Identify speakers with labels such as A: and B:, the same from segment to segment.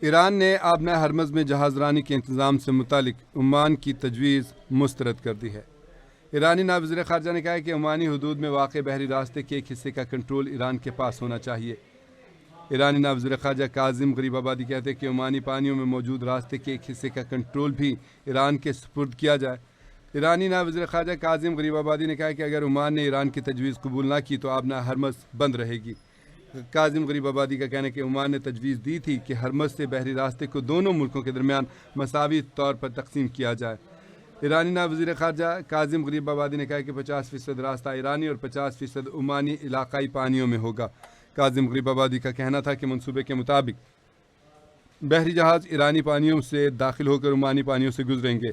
A: ایران نے آبنہ ہرمز میں جہاز رانی کے انتظام سے متعلق عمان کی تجویز مسترد کر دی ہے۔ ایرانی نائب وزیر خارجہ نے کہا ہے کہ عمانی حدود میں واقع بحری راستے کے ایک حصے کا کنٹرول ایران کے پاس ہونا چاہیے۔ ایرانی نائب وزیر خارجہ کاظم غریب آبادی کہتے ہیں کہ عمانی پانیوں میں موجود راستے کے ایک حصے کا کنٹرول بھی ایران کے سپرد کیا جائے۔ ایرانی نائب وزیر خارجہ کاظم غریب آبادی نے کہا کہ اگر عمان نے ایران کی تجویز قبول نہ کی تو آبنہ ہرمز بند رہے گی۔ کاظم غریب آبادی کا کہنا ہے کہ عمان نے تجویز دی تھی کہ ہرمز سے بحری راستے کو دونوں ملکوں کے درمیان مساوی طور پر تقسیم کیا جائے۔ ایرانی نائب وزیر خارجہ کاظم غریب آبادی نے کہا کہ 50% راستہ ایرانی اور 50% عمانی علاقائی پانیوں میں ہوگا۔ کاظم غریب آبادی کا کہنا تھا کہ منصوبے کے مطابق بحری جہاز ایرانی پانیوں سے داخل ہو کر عمانی پانیوں سے گزریں گے۔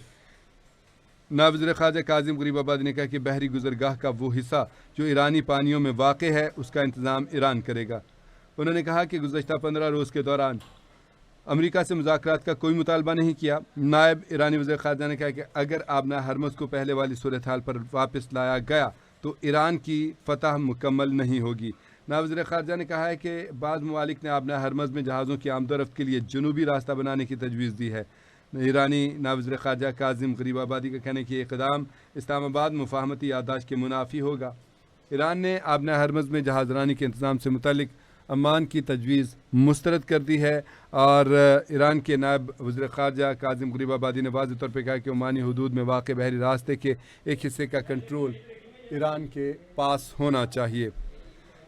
A: نائب وزیر خارجہ کاظم غریب آبادی نے کہا کہ بحری گزرگاہ کا وہ حصہ جو ایرانی پانیوں میں واقع ہے اس کا انتظام ایران کرے گا۔ انہوں نے کہا کہ گزشتہ 15 روز کے دوران امریکہ سے مذاکرات کا کوئی مطالبہ نہیں کیا۔ نائب ایرانی وزیر خارجہ نے کہا کہ اگر آبنہ ہرمز کو پہلے والی صورتحال پر واپس لایا گیا تو ایران کی فتح مکمل نہیں ہوگی۔ نائب وزیر خارجہ نے کہا ہے کہ بعض ممالک نے آبنہ ہرمز میں جہازوں کی آمد و رفت کے لیے جنوبی راستہ بنانے کی تجویز دی ہے۔ ایرانی نائب وزیر خارجہ کاظم غریب آبادی کا کہنا ہے کہ یہ اقدام اسلام آباد مفاہمتی یادداشت کے منافی ہوگا۔ ایران نے آبنہ ہرمز میں جہاز رانی کے انتظام سے متعلق عمان کی تجویز مسترد کر دی ہے، اور ایران کے نائب وزیر خارجہ کاظم غریب آبادی نے واضح طور پہ کہا کہ عمانی حدود میں واقع بحری راستے کے ایک حصے کا کنٹرول ایران کے پاس ہونا چاہیے۔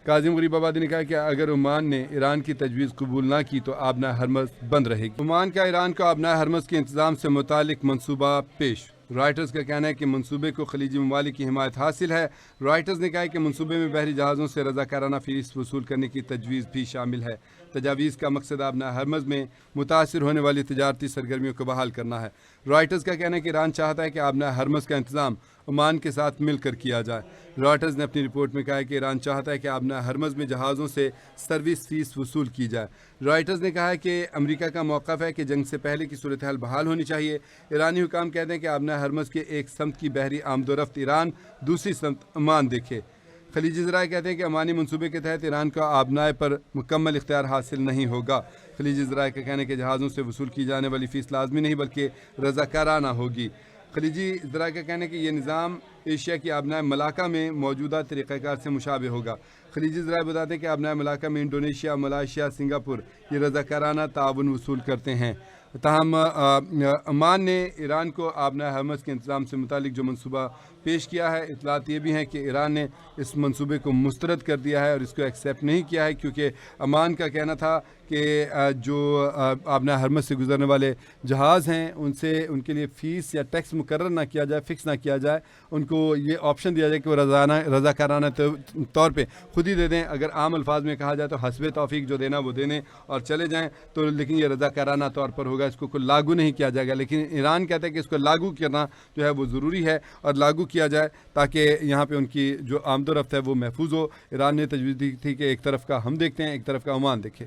A: کاظم غریب آبادی نے کہا کہ اگر عمان نے ایران کی تجویز قبول نہ کی تو آبنہ ہرمز بند رہے گی۔ عمان کا ایران کو آبنہ ہرمز کے انتظام سے متعلق منصوبہ پیش۔ رائٹرز کا کہنا ہے کہ منصوبے کو خلیجی ممالک کی حمایت حاصل ہے۔ رائٹرز نے کہا ہے کہ منصوبے میں بحری جہازوں سے رضاکارانہ فیس وصول کرنے کی تجویز بھی شامل ہے۔ تجاویز کا مقصد آبنہ ہرمز میں متاثر ہونے والی تجارتی سرگرمیوں کو بحال کرنا ہے۔ رائٹرز کا کہنا ہے کہ ایران چاہتا ہے کہ آبنہ ہرمز کا انتظام عمان کے ساتھ مل کر کیا جائے۔ رائٹرز نے اپنی رپورٹ میں کہا ہے کہ ایران چاہتا ہے کہ آبنہ ہرمز میں جہازوں سے سروس فیس وصول کی جائے۔ رائٹرز نے کہا ہے کہ امریکہ کا موقف ہے کہ جنگ سے پہلے کی صورتحال بحال ہونی چاہیے۔ ایرانی حکام کہتے ہیں کہ آبنہ ہرمز کے ایک سمت کی بحری آمد و رفت ایران، دوسری سمت عمان دیکھے۔ خلیجی ذرائع کہتے ہیں کہ عمانی منصوبے کے تحت ایران کا آبنائے پر مکمل اختیار حاصل نہیں ہوگا۔ خلیجی ذرائع کا کہنا ہے کہ جہازوں سے وصول کی جانے والی فیس لازمی نہیں بلکہ رضاکارانہ ہوگی۔ خلیجی ذرائع کا کہنا ہے کہ یہ نظام ایشیا کی آبنائے ملاکا میں موجودہ طریقہ کار سے مشابہ ہوگا۔ خلیجی ذرائع بتاتے ہیں کہ آبنائے ملاکا میں انڈونیشیا، ملائیشیا، سنگاپور یہ رضاکارانہ تعاون وصول کرتے ہیں۔ تاہم عمان نے ایران کو آبنہ ہرمز کے انتظام سے متعلق جو منصوبہ پیش کیا ہے، اطلاعات یہ بھی ہیں کہ ایران نے اس منصوبے کو مسترد کر دیا ہے اور اس کو ایکسیپٹ نہیں کیا ہے، کیونکہ عمان کا کہنا تھا کہ جو آبنہ ہرمز سے گزرنے والے جہاز ہیں ان کے لیے فیس یا ٹیکس مقرر نہ کیا جائے، فکس نہ کیا جائے، ان کو یہ آپشن دیا جائے کہ وہ رضاکارانہ طور پہ خود ہی دے دیں۔ اگر عام الفاظ میں کہا جائے تو حسب توفیق جو دینا وہ دینے اور چلے جائیں، تو لیکن یہ رضاکارانہ طور پر ہوگا، اس کو لاگو نہیں کیا جائے گا۔ لیکن ایران کہتا ہے کہ اس کو لاگو کرنا جو ہے وہ ضروری ہے اور لاگو کیا جائے تاکہ یہاں پہ ان کی جو آمد و رفت ہے وہ محفوظ ہو۔ ایران نے تجویز دی تھی کہ ایک طرف کا ہم دیکھتے ہیں، ایک طرف کا عمان دیکھے۔